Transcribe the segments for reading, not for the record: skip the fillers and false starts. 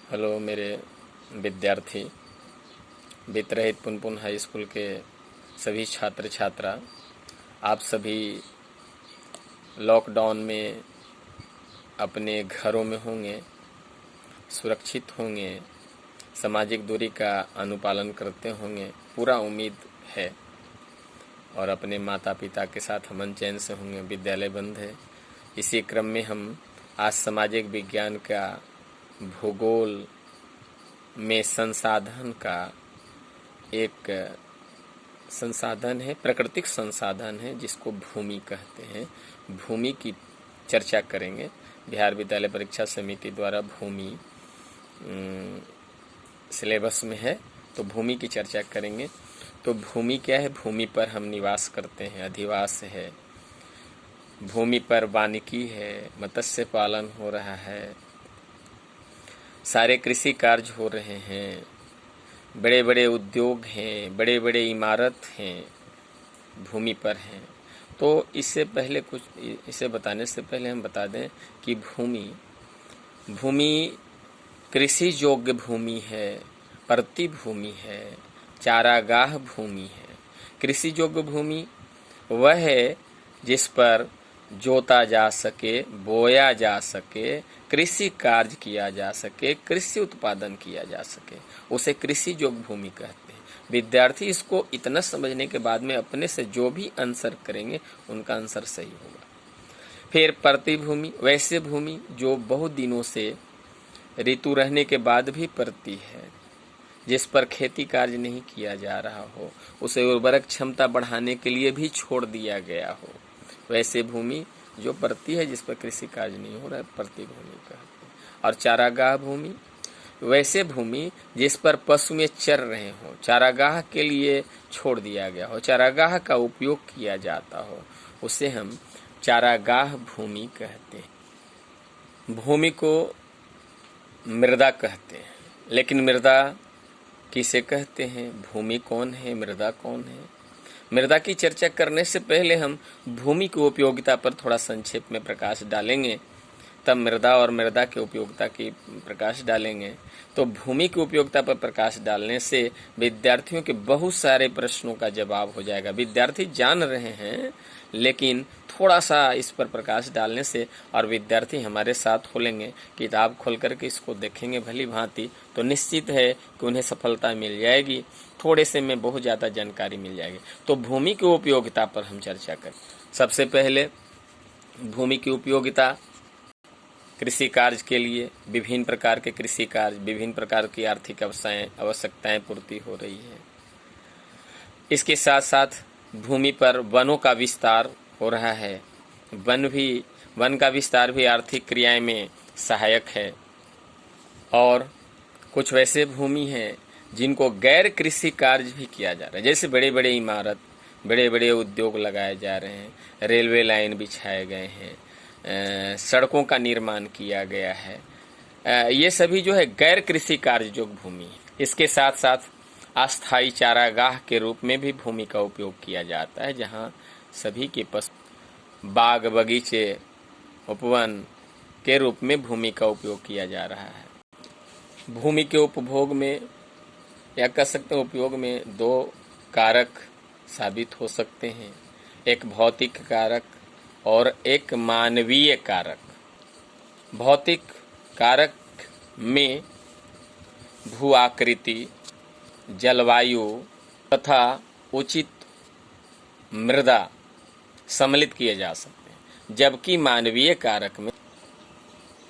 Hello मेरे विद्यार्थी, वित्त-रहित Punpun high school के सभी छात्र छात्रा। आप सभी लॉकडाउन में अपने घरों में होंगे, सुरक्षित होंगे, सामाजिक दूरी का अनुपालन करते होंगे, पूरा उम्मीद है। और अपने माता पिता के साथ अमन चैन से होंगे। विद्यालय बंद है। इसी क्रम में हम आज सामाजिक विज्ञान का भूगोल में संसाधन का एक संसाधन है, प्राकृतिक संसाधन है, जिसको भूमि कहते हैं। भूमि की चर्चा करेंगे। बिहार विद्यालय परीक्षा समिति द्वारा भूमि सिलेबस में है, तो भूमि की चर्चा करेंगे। तो भूमि क्या है? भूमि पर हम निवास करते हैं, अधिवास है। भूमि पर वानिकी है, मत्स्य पालन हो रहा है, सारे कृषि कार्य हो रहे हैं, बड़े बड़े उद्योग हैं, बड़े बड़े इमारत हैं, भूमि पर हैं। तो इसे बताने से पहले हम बता दें कि भूमि कृषि योग्य भूमि है, परती भूमि है, चारागाह भूमि है। कृषि योग्य भूमि वह है जिस पर जोता जा सके, बोया जा सके, कृषि कार्य किया जा सके, कृषि उत्पादन किया जा सके, उसे कृषि योग्य भूमि कहते हैं। विद्यार्थी इसको इतना समझने के बाद में अपने से जो भी आंसर करेंगे उनका आंसर सही होगा। फिर परती भूमि, वैसे भूमि जो बहुत दिनों से ऋतु रहने के बाद भी परती है, जिस पर खेती कार्य नहीं किया जा रहा हो, उसे उर्वरक क्षमता बढ़ाने के लिए भी छोड़ दिया गया हो, वैसे भूमि जो परती है, जिस पर कृषि कार्य नहीं हो रहा है, परती भूमि कहते हैं। और चारागाह भूमि, वैसे भूमि जिस पर पशुएं चर रहे हो, चारागाह के लिए छोड़ दिया गया हो, चारागाह का उपयोग किया जाता हो, उसे हम चारागाह भूमि कहते हैं। भूमि को मृदा कहते हैं, लेकिन मृदा किसे कहते हैं? भूमि कौन है? मृदा कौन है? मृदा की चर्चा करने से पहले हम भूमि की उपयोगिता पर थोड़ा संक्षेप में प्रकाश डालेंगे, तब मृदा और मृदा की उपयोगिता की प्रकाश डालेंगे। तो भूमि की उपयोगिता पर प्रकाश डालने से विद्यार्थियों के बहुत सारे प्रश्नों का जवाब हो जाएगा। विद्यार्थी जान रहे हैं, लेकिन थोड़ा सा इस पर प्रकाश डालने से, और विद्यार्थी हमारे साथ खोलेंगे, किताब खोल करके इसको देखेंगे भली भांति, तो निश्चित है कि उन्हें सफलता मिल जाएगी। थोड़े से में बहुत ज़्यादा जानकारी मिल जाएगी। तो भूमि की उपयोगिता पर हम चर्चा करें। सबसे पहले भूमि की उपयोगिता कृषि कार्य के लिए, विभिन्न प्रकार के कृषि कार्य, विभिन्न प्रकार की आर्थिक आवश्यकताएं पूर्ति हो रही है। इसके साथ साथ भूमि पर वनों का विस्तार हो रहा है। वन का विस्तार भी आर्थिक क्रियाएं में सहायक है। और कुछ वैसे भूमि हैं जिनको गैर कृषि कार्य भी किया जा रहा है, जैसे बड़े बड़े इमारत, बड़े बड़े उद्योग लगाए जा रहे हैं, रेलवे लाइन बिछाए गए हैं, सड़कों का निर्माण किया गया है। ये सभी जो है गैर कृषि कार्य योग्य भूमि है। इसके साथ साथ अस्थायी चारागाह के रूप में भी भूमि का उपयोग किया जाता है, जहाँ सभी के पशु, बाग बगीचे, उपवन के रूप में भूमि का उपयोग किया जा रहा है। भूमि के उपभोग में, या कह सकते हैं उपयोग में, दो कारक साबित हो सकते हैं, एक भौतिक कारक और एक मानवीय कारक। भौतिक कारक में भू आकृति, जलवायु तथा उचित मृदा सम्मिलित किए जा सकते हैं, जबकि मानवीय कारक में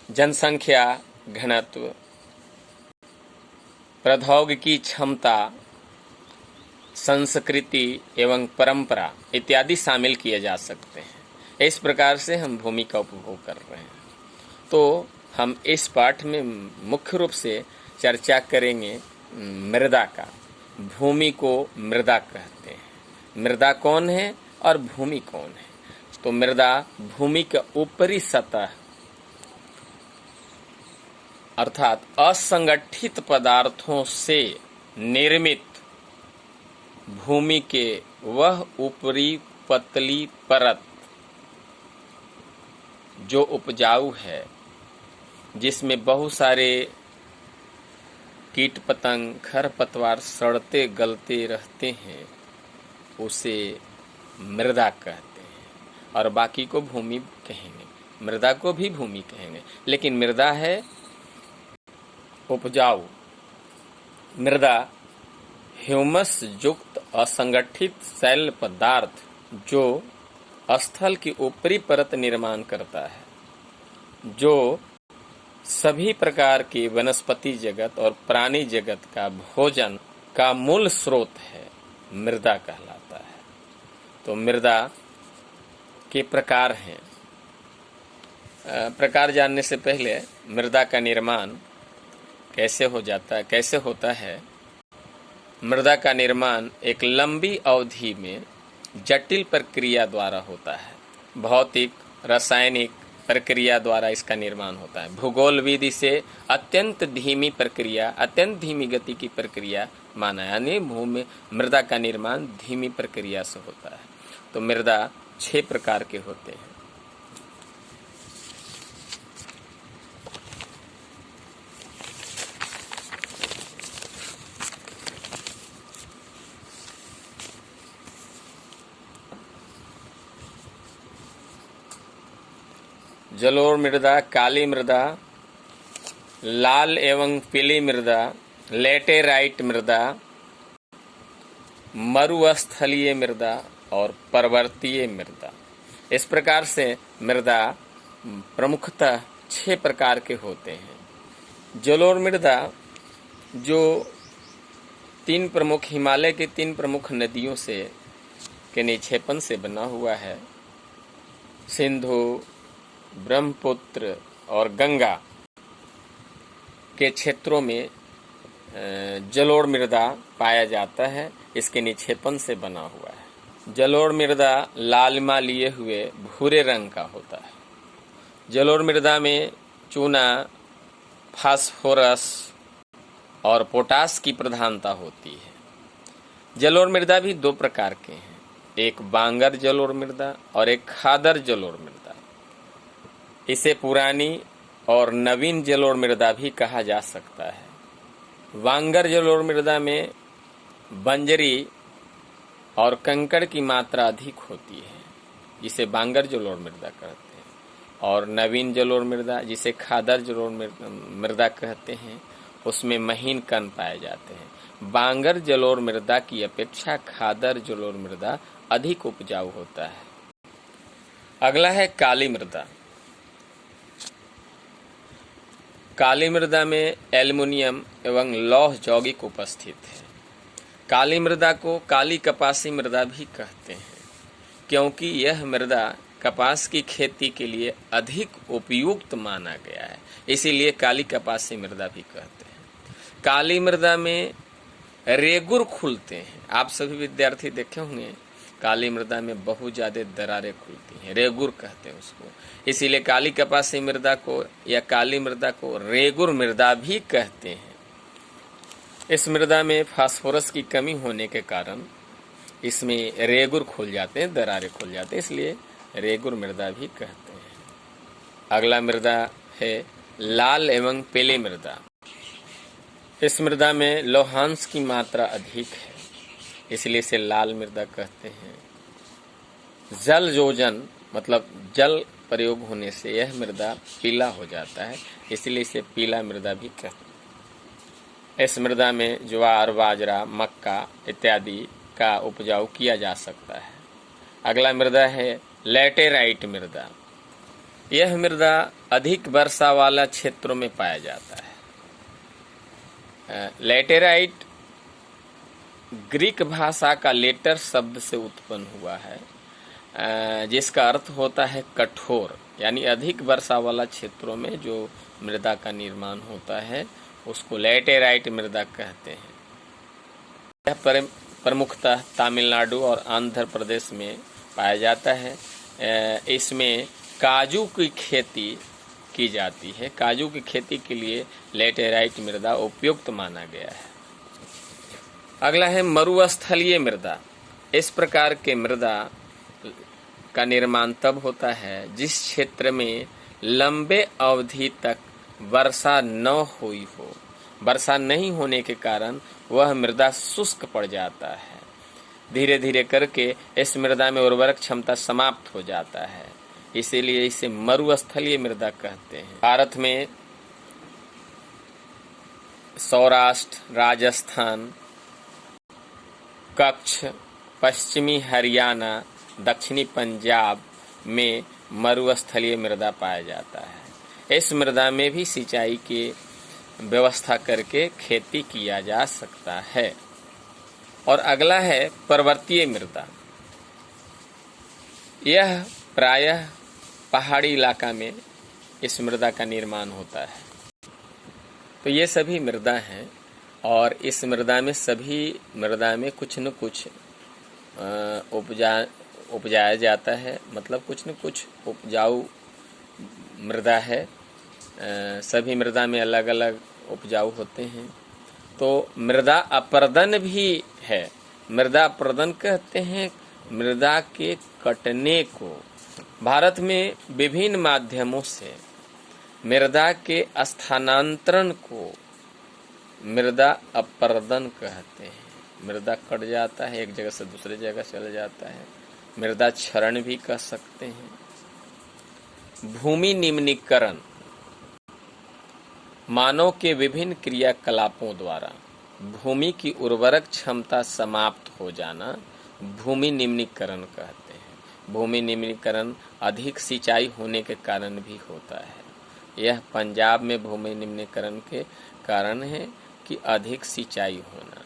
जनसंख्या, घनत्व, प्रौद्योगिकी क्षमता, संस्कृति एवं परंपरा इत्यादि शामिल किए जा सकते हैं। इस प्रकार से हम भूमि का उपभोग कर रहे हैं। तो हम इस पाठ में मुख्य रूप से चर्चा करेंगे मृदा का। भूमि को मृदा कहते हैं। मृदा कौन है और भूमि कौन है? तो मृदा भूमि का ऊपरी सतह, अर्थात असंगठित पदार्थों से निर्मित भूमि के वह ऊपरी पतली परत जो उपजाऊ है, जिसमें बहुत सारे कीट पतंग खरपतवार सड़ते गलते रहते हैं, उसे मृदा कहते हैं। और बाकी को भूमि कहेंगे, मृदा को भी भूमि कहेंगे, लेकिन मृदा है उपजाऊ। मृदा ह्यूमस युक्त असंगठित शैल पदार्थ जो स्थल की ऊपरी परत निर्माण करता है, जो सभी प्रकार की वनस्पति जगत और प्राणी जगत का भोजन का मूल स्रोत है, मृदा कहलाता है। तो मृदा के प्रकार हैं। प्रकार जानने से पहले मृदा का निर्माण कैसे हो जाता है, कैसे होता है। मृदा का निर्माण एक लंबी अवधि में जटिल प्रक्रिया द्वारा होता है। भौतिक रासायनिक प्रक्रिया द्वारा इसका निर्माण होता है। भूगोल विधि से अत्यंत धीमी प्रक्रिया, अत्यंत धीमी गति की प्रक्रिया माना है, यानी भूमि मृदा का निर्माण धीमी प्रक्रिया से होता है। तो मृदा 6 प्रकार के होते हैं। जलोढ़ मृदा, काली मृदा, लाल एवं पीली मृदा, लेटेराइट मृदा, मरुस्थलीय मृदा और पर्वतीय मृदा। इस प्रकार से मृदा प्रमुखतः 6 प्रकार के होते हैं। जलोढ़ मृदा जो 3 प्रमुख हिमालय की 3 प्रमुख नदियों से के निक्षेपण से बना हुआ है, सिंधु, ब्रह्मपुत्र और गंगा के क्षेत्रों में जलोढ़ मृदा पाया जाता है। इसके निक्षेपण से बना हुआ है। जलोढ़ मृदा लालिमा लिए हुए भूरे रंग का होता है। जलोढ़ मृदा में चूना, फास्फोरस और पोटास की प्रधानता होती है। जलोढ़ मृदा भी 2 प्रकार के हैं, एक बांगर जलोढ़ मृदा और एक खादर जलोढ़ मृदा। इसे पुरानी और नवीन जलोढ़ मृदा भी कहा जा सकता है। बांगर जलोढ़ मृदा में बंजरी और कंकड़ की मात्रा अधिक होती है, जिसे बांगर जलोढ़ मृदा कहते हैं। और नवीन जलोढ़ मृदा, जिसे खादर जलोढ़ मृदा कहते हैं, उसमें महीन कण पाए जाते हैं। बांगर जलोढ़ मृदा की अपेक्षा खादर जलोढ़ मृदा अधिक उपजाऊ होता है। अगला है काली मृदा। काली मृदा में एल्युमिनियम एवं लौह यौगिक उपस्थित है। काली मृदा को काली कपासी मृदा भी कहते हैं, क्योंकि यह मृदा कपास की खेती के लिए अधिक उपयुक्त माना गया है, इसीलिए काली कपासी मृदा भी कहते हैं। काली मृदा में रेगुर खुलते हैं। आप सभी विद्यार्थी देखे होंगे, काली मृदा में बहुत ज्यादा दरारें खुलती हैं, रेगुर कहते हैं उसको। इसीलिए काली कपासी मृदा को या काली मृदा को रेगुर मृदा भी कहते हैं। इस मृदा में फास्फोरस की कमी होने के कारण इसमें रेगुर खुल जाते हैं, दरारें खुल जाते हैं, इसलिए रेगुर मृदा भी कहते हैं। अगला मृदा है लाल एवं पीली मृदा। इस मृदा में लौहांश की मात्रा अधिक है, इसलिए इसे लाल मृदा कहते हैं। जल योजन मतलब जल प्रयोग होने से यह मृदा पीला हो जाता है, इसलिए इसे पीला मृदा भी कहते हैं। इस मृदा में ज्वार, बाजरा, मक्का इत्यादि का उपजाऊ किया जा सकता है। अगला मृदा है लेटेराइट मृदा। यह मृदा अधिक वर्षा वाला क्षेत्रों में पाया जाता है। लेटेराइट ग्रीक भाषा का लेटर शब्द से उत्पन्न हुआ है, जिसका अर्थ होता है कठोर, यानी अधिक वर्षा वाला क्षेत्रों में जो मृदा का निर्माण होता है उसको लेटेराइट मृदा कहते हैं। यह प्रमुखतः तमिलनाडु और आंध्र प्रदेश में पाया जाता है। इसमें काजू की खेती की जाती है। काजू की खेती के लिए लेटेराइट मृदा उपयुक्त माना गया है। अगला है मरुस्थलीय मृदा। इस प्रकार के मृदा का निर्माण तब होता है जिस क्षेत्र में लंबे अवधि तक वर्षा न हुई हो वर्षा नहीं होने के कारण वह मृदा शुष्क पड़ जाता है। धीरे धीरे करके इस मृदा में उर्वरक क्षमता समाप्त हो जाता है, इसीलिए इसे मरुस्थलीय मृदा कहते हैं। भारत में सौराष्ट्र, राजस्थान, कच्छ, पश्चिमी हरियाणा, दक्षिणी पंजाब में मरुस्थलीय मृदा पाया जाता है। इस मृदा में भी सिंचाई की व्यवस्था करके खेती किया जा सकता है। और अगला है पर्वतीय मृदा। यह प्रायः पहाड़ी इलाका में इस मृदा का निर्माण होता है। तो ये सभी मृदा हैं और इस मृदा में सभी मृदा में कुछ न कुछ उपजाया जाता है, मतलब कुछ न कुछ उपजाऊ मृदा है। सभी मृदा में अलग अलग उपजाऊ होते हैं। तो मृदा अपर्दन भी है। मृदा अपर्दन कहते हैं मृदा के कटने को। भारत में विभिन्न माध्यमों से मृदा के स्थानांतरण को मृदा अपर्दन कहते हैं। मृदा कट जाता है, एक जगह से दूसरे जगह चला जाता है। मृदा क्षरण भी कह सकते हैं। भूमि निम्नीकरण, मानव के विभिन्न क्रियाकलापों द्वारा भूमि की उर्वरक क्षमता समाप्त हो जाना भूमि निम्नीकरण कहते हैं। भूमि निम्नीकरण अधिक सिंचाई होने के कारण भी होता है। यह पंजाब में भूमि निम्नीकरण के कारण है कि अधिक सिंचाई होना।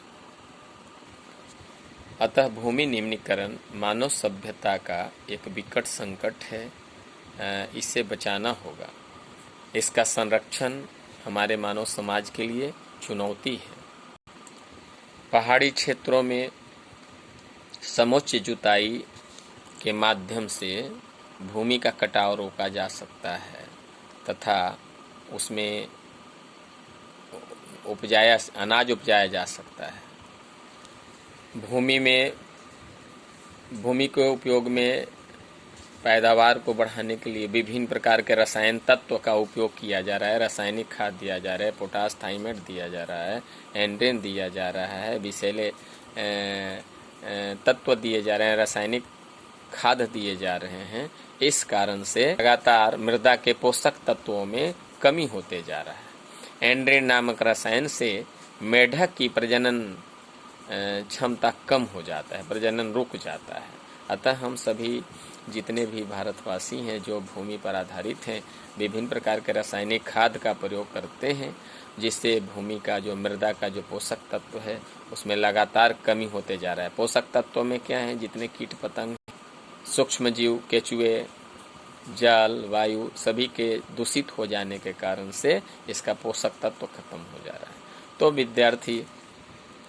अतः भूमि निम्नीकरण मानव सभ्यता का एक विकट संकट है। इससे बचाना होगा। इसका संरक्षण हमारे मानव समाज के लिए चुनौती है। पहाड़ी क्षेत्रों में समुचित जुताई के माध्यम से भूमि का कटाव रोका जा सकता है तथा उसमें अनाज उपजाया जा सकता है। भूमि के उपयोग में पैदावार को बढ़ाने के लिए विभिन्न प्रकार के रसायन तत्व का उपयोग किया जा रहा है। रासायनिक खाद दिया जा रहा है, पोटास थाइमेट दिया जा रहा है, एंड्रेन दिया जा रहा है, विषैले तत्व दिए जा रहे हैं, रासायनिक खाद दिए जा रहे हैं। इस कारण से लगातार मृदा के पोषक तत्वों में कमी होते जा रहा है। एंड्रेन नामक रसायन से मेढक की प्रजनन क्षमता कम हो जाता है, प्रजनन रुक जाता है। अतः हम सभी जितने भी भारतवासी हैं जो भूमि पर आधारित हैं, विभिन्न प्रकार के रासायनिक खाद का प्रयोग करते हैं, जिससे भूमि का जो मृदा का जो पोषक तत्व है उसमें लगातार कमी होते जा रहा है। पोषक तत्वों में क्या है, जितने कीट पतंग, सूक्ष्म जीव, केचुए, जल, वायु सभी के दूषित हो जाने के कारण से इसका पोषक तत्व खत्म हो जा रहा है। तो विद्यार्थी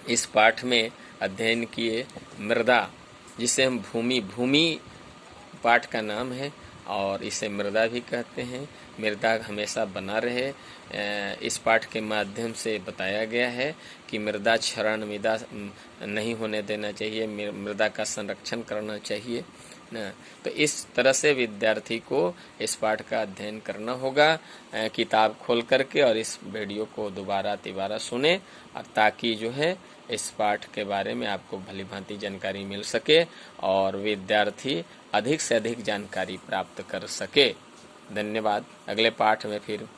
इस पाठ में अध्ययन किए मृदा, जिसे हम भूमि पाठ का नाम है और इसे मृदा भी कहते हैं। मृदा हमेशा बना रहे, इस पाठ के माध्यम से बताया गया है कि मृदा क्षरण मृदा नहीं होने देना चाहिए, मृदा का संरक्षण करना चाहिए ना। तो इस तरह से विद्यार्थी को इस पाठ का अध्ययन करना होगा, किताब खोल करके, और इस वीडियो को दोबारा तिबारा सुने, और ताकि जो है इस पाठ के बारे में आपको भली भांति जानकारी मिल सके और विद्यार्थी अधिक से अधिक जानकारी प्राप्त कर सके। धन्यवाद। अगले पाठ में फिर